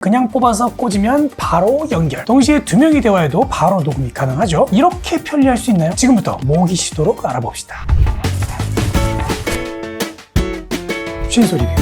그냥 뽑아서 꽂으면 바로 연결. 동시에 2명이 대화해도 바로 녹음이 가능하죠. 이렇게 편리할 수 있나요? 지금부터 모기시도록 알아봅시다. 쉰 소리네요.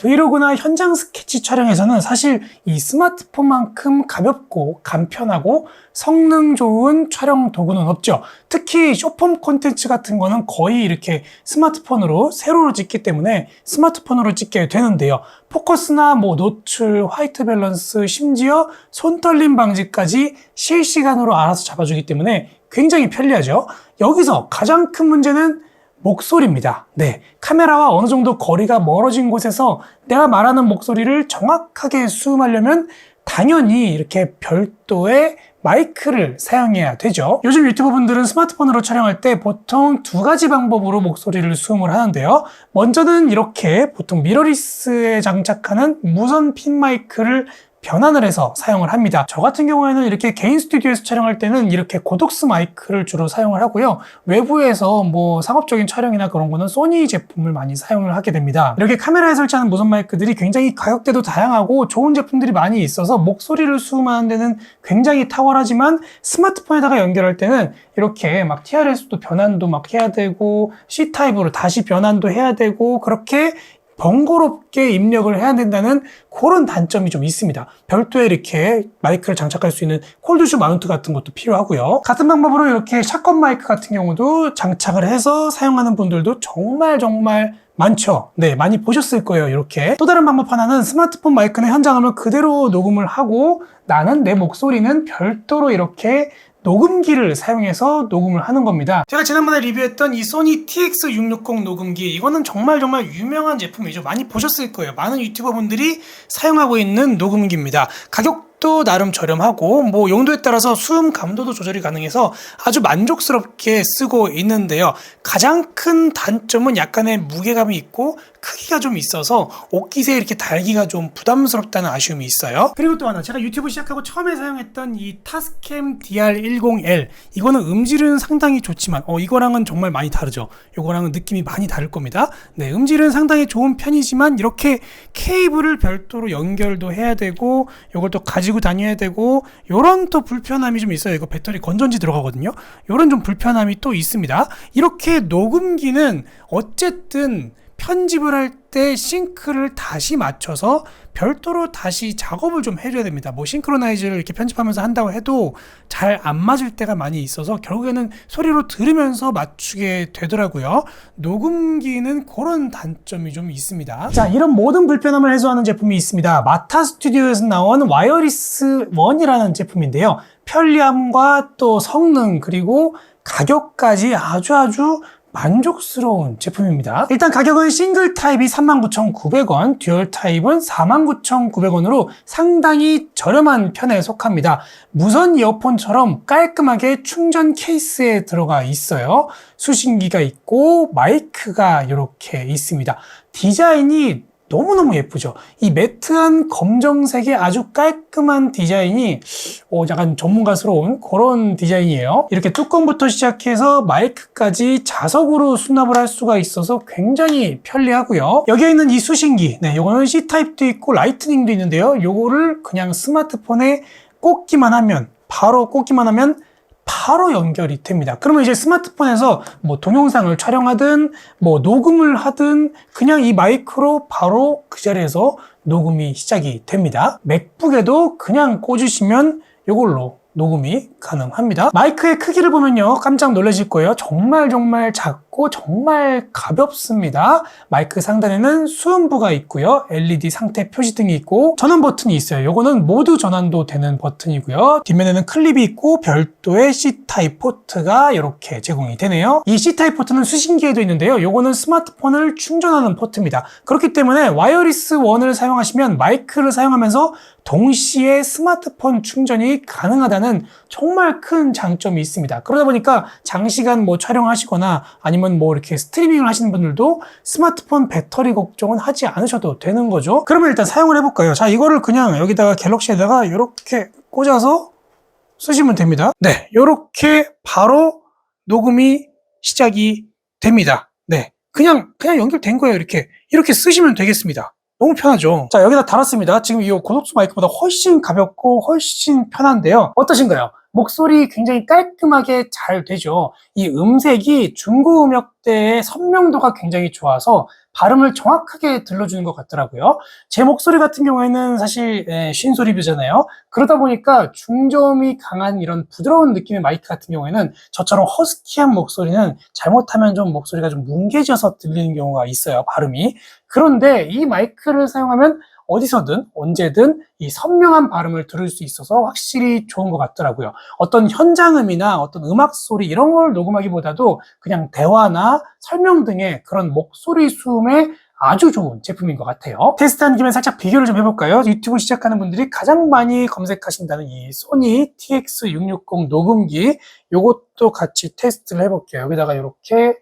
브이로그나 현장 스케치 촬영에서는 사실 이 스마트폰만큼 가볍고 간편하고 성능 좋은 촬영 도구는 없죠. 특히 숏폼 콘텐츠 같은 거는 거의 이렇게 스마트폰으로 세로로 찍기 때문에 스마트폰으로 찍게 되는데요. 포커스나 노출, 화이트 밸런스, 심지어 손떨림 방지까지 실시간으로 알아서 잡아주기 때문에 굉장히 편리하죠. 여기서 가장 큰 문제는 목소리입니다. 네, 카메라와 어느 정도 거리가 멀어진 곳에서 내가 말하는 목소리를 정확하게 수음하려면 당연히 이렇게 별도의 마이크를 사용해야 되죠. 요즘 유튜버분들은 스마트폰으로 촬영할 때 보통 2가지 방법으로 목소리를 수음을 하는데요. 먼저는 이렇게 보통 미러리스에 장착하는 무선 핀 마이크를 변환을 해서 사용을 합니다. 저 같은 경우에는 이렇게 개인 스튜디오에서 촬영할 때는 이렇게 고독스 마이크를 주로 사용을 하고요. 외부에서 상업적인 촬영이나 그런 거는 소니 제품을 많이 사용을 하게 됩니다. 이렇게 카메라에 설치하는 무선 마이크들이 굉장히 가격대도 다양하고 좋은 제품들이 많이 있어서 목소리를 수음하는 데는 굉장히 탁월하지만 스마트폰에다가 연결할 때는 이렇게 TRS도 변환도 해야 되고 C타입으로 다시 변환도 해야 되고 그렇게 번거롭게 입력을 해야 된다는 그런 단점이 좀 있습니다. 별도의 이렇게 마이크를 장착할 수 있는 콜드슈 마운트 같은 것도 필요하고요. 같은 방법으로 이렇게 샷건 마이크 같은 경우도 장착을 해서 사용하는 분들도 정말 많죠. 네, 많이 보셨을 거예요. 이렇게. 또 다른 방법 하나는 스마트폰 마이크는 현장음을 그대로 녹음을 하고 나는 내 목소리는 별도로 이렇게 녹음기를 사용해서 녹음을 하는 겁니다. 제가 지난번에 리뷰했던 이 소니 TX660 녹음기, 이거는 정말 유명한 제품이죠. 많이 보셨을 거예요. 많은 유튜버분들이 사용하고 있는 녹음기입니다. 가격도 나름 저렴하고 용도에 따라서 수음 감도도 조절이 가능해서 아주 만족스럽게 쓰고 있는데요. 가장 큰 단점은 약간의 무게감이 있고 크기가 좀 있어서 옷깃에 이렇게 달기가 좀 부담스럽다는 아쉬움이 있어요. 그리고 또 하나, 제가 유튜브 시작하고 처음에 사용했던 이 타스캠 DR10L, 이거는 음질은 상당히 좋지만 이거랑은 정말 많이 다르죠. 이거랑은 느낌이 많이 다를 겁니다. 네, 음질은 상당히 좋은 편이지만 이렇게 케이블을 별도로 연결도 해야 되고 이걸 또 가지고 다녀야 되고 요런 또 불편함이 좀 있어요. 이거 배터리 건전지 들어가거든요. 요런 좀 불편함이 또 있습니다. 이렇게 녹음기는 어쨌든 편집을 할 때 싱크를 다시 맞춰서 별도로 다시 작업을 좀 해줘야 됩니다. 싱크로나이즈를 이렇게 편집하면서 한다고 해도 잘 안 맞을 때가 많이 있어서 결국에는 소리로 들으면서 맞추게 되더라고요. 녹음기는 그런 단점이 좀 있습니다. 자, 이런 모든 불편함을 해소하는 제품이 있습니다. 마타 스튜디오에서 나온 와이어리스 1이라는 제품인데요. 편리함과 또 성능 그리고 가격까지 아주 만족스러운 제품입니다. 일단 가격은 싱글 타입이 39,900원, 듀얼 타입은 49,900원으로 상당히 저렴한 편에 속합니다. 무선 이어폰처럼 깔끔하게 충전 케이스에 들어가 있어요. 수신기가 있고 마이크가 이렇게 있습니다. 디자인이 너무너무 예쁘죠. 이 매트한 검정색의 아주 깔끔한 디자인이 약간 전문가스러운 그런 디자인이에요. 이렇게 뚜껑부터 시작해서 마이크까지 자석으로 수납을 할 수가 있어서 굉장히 편리하고요. 여기에 있는 이 수신기, 요거는 C타입도 있고 라이트닝도 있는데요. 요거를 그냥 스마트폰에 꽂기만 하면 바로 연결이 됩니다. 그러면 이제 스마트폰에서 동영상을 촬영하든 녹음을 하든 그냥 이 마이크로 바로 그 자리에서 녹음이 시작이 됩니다. 맥북에도 그냥 꽂으시면 이걸로 녹음이 가능합니다. 마이크의 크기를 보면요, 깜짝 놀라실 거예요. 정말 작고 정말 가볍습니다. 마이크 상단에는 수음부가 있고요, LED 상태 표시등이 있고 전원 버튼이 있어요. 요거는 모드 전환도 되는 버튼이고요. 뒷면에는 클립이 있고 별도의 C타입 포트가 이렇게 제공이 되네요. 이 C타입 포트는 수신기에도 있는데요. 요거는 스마트폰을 충전하는 포트입니다. 그렇기 때문에 와이어리스 1을 사용하시면 마이크를 사용하면서 동시에 스마트폰 충전이 가능하다는 정말 큰 장점이 있습니다. 그러다 보니까 장시간 촬영하시거나 아니면 이렇게 스트리밍을 하시는 분들도 스마트폰 배터리 걱정은 하지 않으셔도 되는 거죠. 그러면 일단 사용을 해볼까요? 자, 이거를 그냥 여기다가 갤럭시에다가 이렇게 꽂아서 쓰시면 됩니다. 네, 이렇게 바로 녹음이 시작이 됩니다. 네, 그냥 연결된 거예요. 이렇게 쓰시면 되겠습니다. 너무 편하죠. 자, 여기다 달았습니다. 지금 이 고속수 마이크보다 훨씬 가볍고 훨씬 편한데요. 어떠신가요? 목소리 굉장히 깔끔하게 잘 되죠. 이 음색이 중고음역대의 선명도가 굉장히 좋아서 발음을 정확하게 들려주는 것 같더라고요. 제 목소리 같은 경우에는 사실 쉰소 리뷰잖아요. 그러다 보니까 중저음이 강한 이런 부드러운 느낌의 마이크 같은 경우에는 저처럼 허스키한 목소리는 잘못하면 좀 목소리가 좀 뭉개져서 들리는 경우가 있어요, 발음이. 그런데 이 마이크를 사용하면 어디서든 언제든 이 선명한 발음을 들을 수 있어서 확실히 좋은 것 같더라고요. 어떤 현장음이나 어떤 음악 소리 이런 걸 녹음하기보다도 그냥 대화나 설명 등의 그런 목소리 수음에 아주 좋은 제품인 것 같아요. 테스트한 김에 살짝 비교를 좀 해볼까요? 유튜브 시작하는 분들이 가장 많이 검색하신다는 이 소니 TX660 녹음기, 요것도 같이 테스트를 해볼게요. 여기다가 이렇게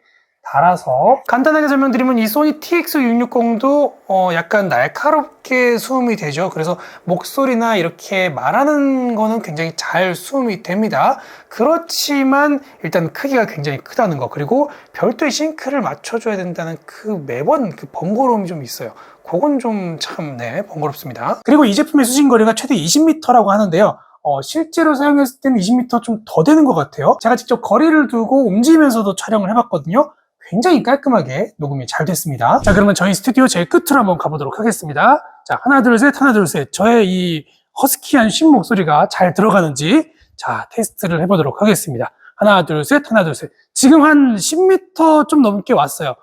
달아서 간단하게 설명드리면 이 소니 TX660도 약간 날카롭게 수음이 되죠. 그래서 목소리나 이렇게 말하는 거는 굉장히 잘 수음이 됩니다. 그렇지만 일단 크기가 굉장히 크다는 거, 그리고 별도의 싱크를 맞춰줘야 된다는 매번 번거로움이 좀 있어요. 그건 좀 참 번거롭습니다. 그리고 이 제품의 수신거리가 최대 20m라고 하는데요. 실제로 사용했을 때는 20m 좀 더 되는 것 같아요. 제가 직접 거리를 두고 움직이면서도 촬영을 해봤거든요. 굉장히 깔끔하게 녹음이 잘 됐습니다. 자, 그러면 저희 스튜디오 제일 끝으로 한번 가보도록 하겠습니다. 자, 하나, 둘, 셋, 하나, 둘, 셋. 저의 이 허스키한 쉰 목소리가 잘 들어가는지, 자, 테스트를 해보도록 하겠습니다. 하나, 둘, 셋, 하나, 둘, 셋. 지금 한 10m 좀 넘게 왔어요.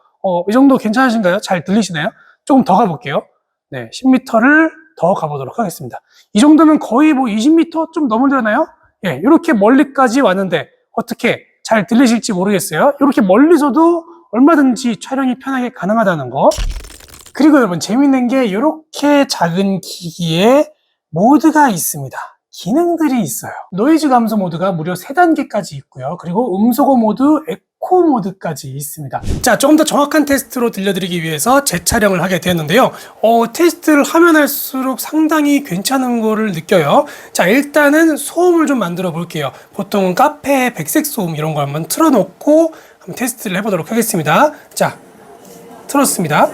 이 정도 괜찮으신가요? 잘 들리시나요? 조금 더 가볼게요. 네, 10m를 더 가보도록 하겠습니다. 이 정도면 거의 뭐 20m 좀 넘으려나요? 예, 이렇게 멀리까지 왔는데 어떻게 잘 들리실지 모르겠어요. 이렇게 멀리서도 얼마든지 촬영이 편하게 가능하다는 거. 그리고 여러분, 재밌는 게 이렇게 작은 기기에 모드가 있습니다. 기능들이 있어요. 노이즈 감소 모드가 무려 3단계까지 있고요. 그리고 음소거 모드, 에코 모드까지 있습니다. 자, 조금 더 정확한 테스트로 들려드리기 위해서 재촬영을 하게 되었는데요. 테스트를 하면 할수록 상당히 괜찮은 거를 느껴요. 자, 일단은 소음을 좀 만들어 볼게요. 보통은 카페 백색 소음 이런 거 한번 틀어놓고 한번 테스트를 해보도록 하겠습니다. 자, 틀었습니다.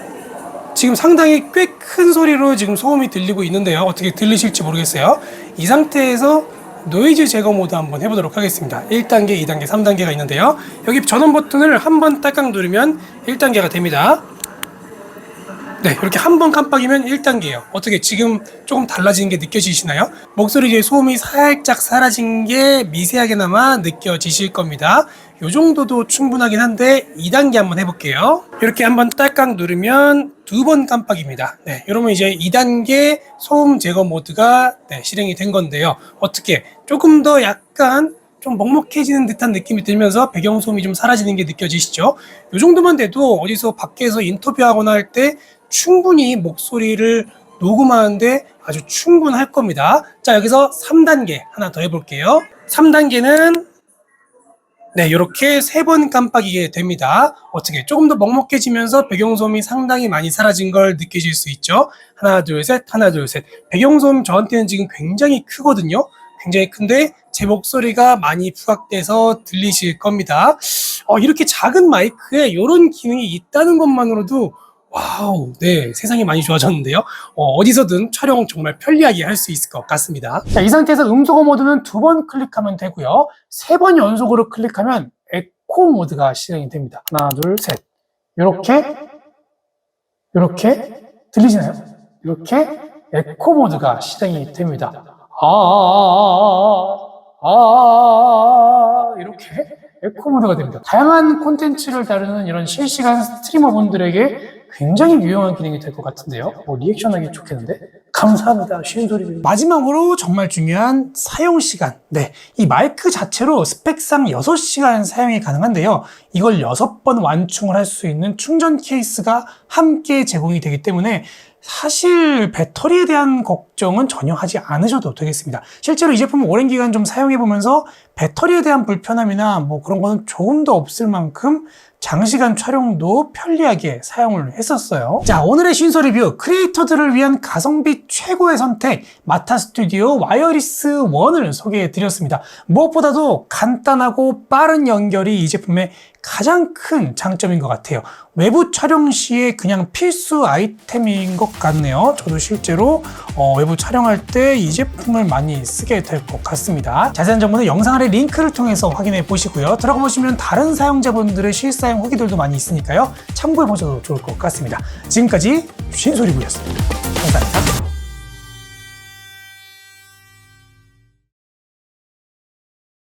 지금 상당히 꽤 큰 소리로 지금 소음이 들리고 있는데요. 어떻게 들리실지 모르겠어요. 이 상태에서 노이즈 제거 모드 한번 해보도록 하겠습니다. 1단계, 2단계, 3단계가 있는데요. 여기 전원 버튼을 한번 딸깍 누르면 1단계가 됩니다. 네, 이렇게 한 번 깜빡이면 1단계예요. 어떻게 지금 조금 달라지는 게 느껴지시나요? 목소리의 소음이 살짝 사라진 게 미세하게나마 느껴지실 겁니다. 이 정도도 충분하긴 한데 2단계 한번 해볼게요. 이렇게 한번 딸깍 누르면 2번 깜빡입니다. 네, 이러면 이제 2단계 소음 제거 모드가 실행이 된 건데요. 어떻게 조금 더 약간 좀 먹먹해지는 듯한 느낌이 들면서 배경소음이 좀 사라지는 게 느껴지시죠? 이 정도만 돼도 어디서 밖에서 인터뷰하거나 할 때 충분히 목소리를 녹음하는데 아주 충분할 겁니다. 자, 여기서 3단계 하나 더 해볼게요. 3단계는 이렇게 3번 깜빡이게 됩니다. 어떻게 조금 더 먹먹해지면서 배경소음이 상당히 많이 사라진 걸 느끼실 수 있죠. 하나, 둘, 셋, 하나, 둘, 셋. 배경소음 저한테는 지금 굉장히 크거든요. 굉장히 큰데 제 목소리가 많이 부각돼서 들리실 겁니다. 이렇게 작은 마이크에 이런 기능이 있다는 것만으로도 와우, 세상이 많이 좋아졌는데요. 어디서든 촬영 정말 편리하게 할 수 있을 것 같습니다. 자, 이 상태에서 음소거 모드는 2번 클릭하면 되고요. 3번 연속으로 클릭하면 에코 모드가 실행이 됩니다. 하나, 둘, 셋. 이렇게 들리시나요? 이렇게 에코 모드가 실행이 됩니다. 이렇게 에코 모드가 됩니다. 다양한 콘텐츠를 다루는 이런 실시간 스트리머 분들에게 굉장히 유용한 기능이 될 것 같은데요. 리액션하기 좋겠는데? 감사합니다. 쉬운 소리. 마지막으로 정말 중요한 사용 시간. 이 마이크 자체로 스펙상 6시간 사용이 가능한데요. 이걸 6번 완충을 할 수 있는 충전 케이스가 함께 제공이 되기 때문에 사실 배터리에 대한 걱정은 전혀 하지 않으셔도 되겠습니다. 실제로 이 제품을 오랜 기간 좀 사용해보면서 배터리에 대한 불편함이나 그런 거는 조금 더 없을 만큼 장시간 촬영도 편리하게 사용을 했었어요. 자, 오늘의 신소 리뷰, 크리에이터들을 위한 가성비 최고의 선택 마타 스튜디오 와이어리스 1을 소개해 드렸습니다. 무엇보다도 간단하고 빠른 연결이 이 제품의 가장 큰 장점인 것 같아요. 외부 촬영 시에 그냥 필수 아이템인 것 같네요. 저도 실제로 외부 촬영할 때 이 제품을 많이 쓰게 될 것 같습니다. 자세한 정보는 영상 아래 링크를 통해서 확인해 보시고요. 들어가 보시면 다른 사용자분들의 실사용 후기들도 많이 있으니까요. 참고해 보셔도 좋을 것 같습니다. 지금까지 쉰소리구였습니다. 감사합니다.